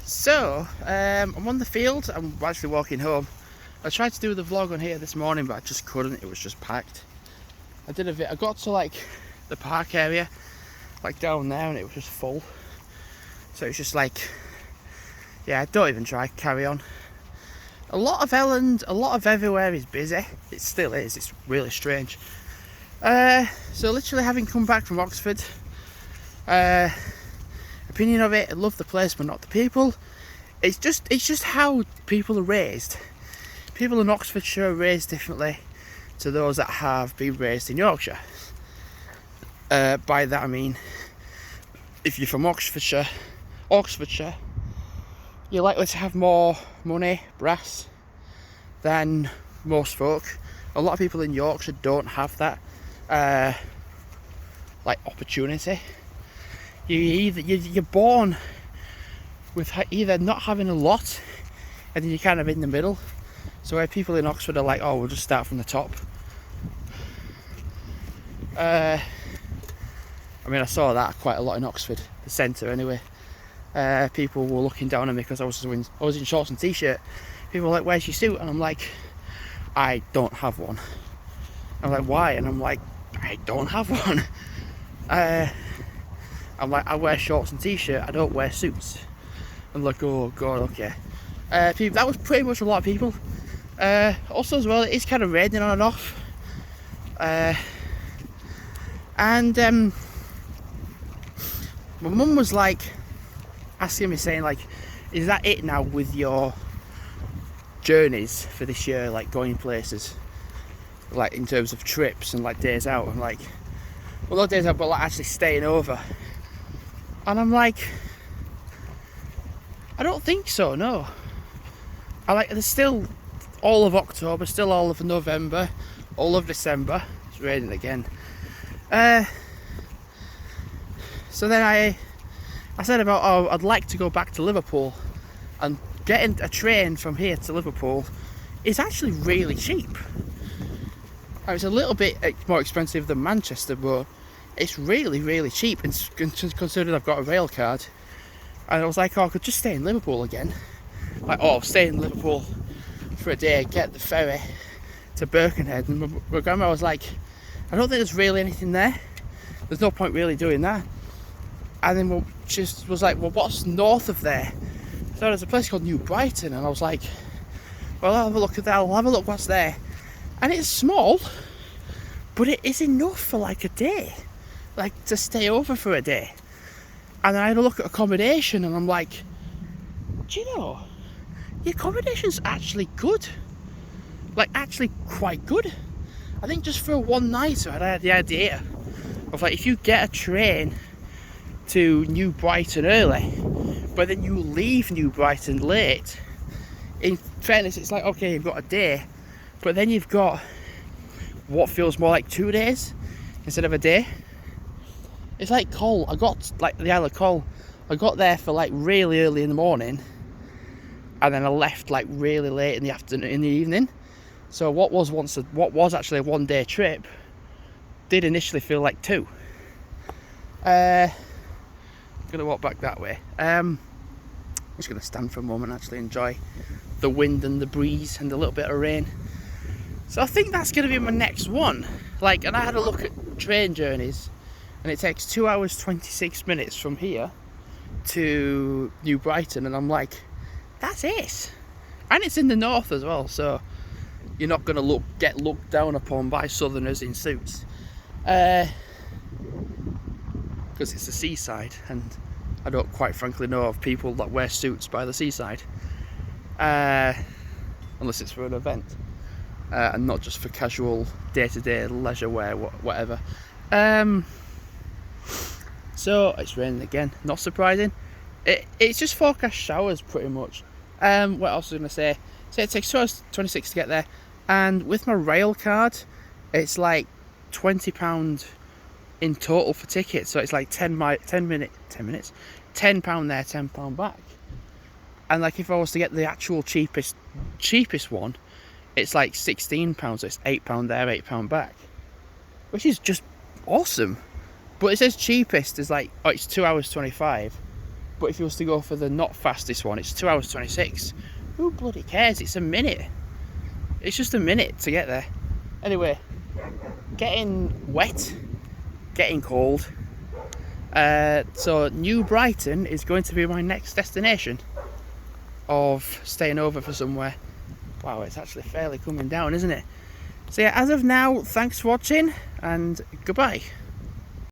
So, I'm on the field. I'm actually walking home. I tried to do the vlog on here this morning, but I just couldn't. It was just packed. I got to like the park area, like down there, and it was just full. So it's just like, yeah, don't even try. Carry on. A lot of Elland, a lot of everywhere is busy. It still is. It's really strange. So literally having come back from Oxford. Opinion of it, I love the place but not the people. It's just how people are raised. People in Oxfordshire are raised differently to those that have been raised in Yorkshire. By that I mean, if you're from Oxfordshire, you're likely to have more money, brass, than most folk. A lot of people in Yorkshire don't have that like opportunity. You're born with either not having a lot, and then you're kind of in the middle. So where people in Oxford are like, oh, we'll just start from the top. I mean, I saw that quite a lot in Oxford, the centre anyway. People were looking down on me because I was in shorts and t-shirt. People were like, where's your suit? And I'm like, I don't have one. I'm like, why? And I'm like, I don't have one. I'm like, I wear shorts and t-shirt, I don't wear suits. I'm like, oh god, okay. That was pretty much a lot of people. Also as well, it is kind of raining on and off. And my mum was like, asking me, saying like, is that it now with your journeys for this year, like going places? Like in terms of trips and like days out. I'm like, well, not days out, but like actually staying over. And I'm like, I don't think so, no. There's still all of October, still all of November, all of December. It's raining again. So then I said about, oh, I'd like to go back to Liverpool, and getting a train from here to Liverpool is actually really cheap. It's a little bit more expensive than Manchester, but it's really, really cheap, and considering I've got a rail card. And I was like, oh, I could just stay in Liverpool again. Like, oh, stay in Liverpool for a day, get the ferry to Birkenhead. And my grandma was like, I don't think there's really anything there. There's no point really doing that. And then she was like, well, what's north of there? So there's a place called New Brighton, and I was like, well, I'll have a look at that. I'll have a look what's there. And it's small, but it is enough for like a day. Like to stay over for a day. And then I had a look at accommodation, and I'm like, do you know, the accommodation's actually good. Like actually quite good. I think just for a one nighter, I had the idea of like, if you get a train to New Brighton early, but then you leave New Brighton late, in fairness, it's like, okay, you've got a day, but then you've got what feels more like 2 days instead of a day. It's like Col. I got like the Isle of Col. I got there for like really early in the morning, and then I left like really late in the afternoon, in the evening. So what was actually a 1 day trip did initially feel like 2. I'm gonna walk back that way. I'm just gonna stand for a moment, actually enjoy the wind and the breeze and a little bit of rain. So I think that's gonna be my next one. Like, and I had a look at train journeys, and it takes 2 hours 26 minutes from here to New Brighton, and I'm like, that's it. And it's in the north as well, so you're not gonna get looked down upon by southerners in suits, because it's the seaside, and I don't quite frankly know of people that wear suits by the seaside, unless it's for an event, and not just for casual day-to-day leisure wear, whatever. So it's raining again, not surprising. It's just forecast showers pretty much. What else was I going to say? So it takes 2 hours 26 to get there, and with my rail card it's like £20 in total for tickets, so it's like £10 there, £10 back. And like if I was to get the actual cheapest one, it's like £16, so it's £8 there, £8 back, which is just awesome. But it says cheapest is like, oh, it's 2 hours 25, But if you was to go for the not fastest one, it's 2 hours 26. Who bloody cares? It's a minute. It's just a minute to get there. Anyway, getting wet, getting cold. So New Brighton is going to be my next destination of staying over for somewhere. Wow, it's actually fairly coming down, isn't it? So yeah, as of now, thanks for watching and goodbye.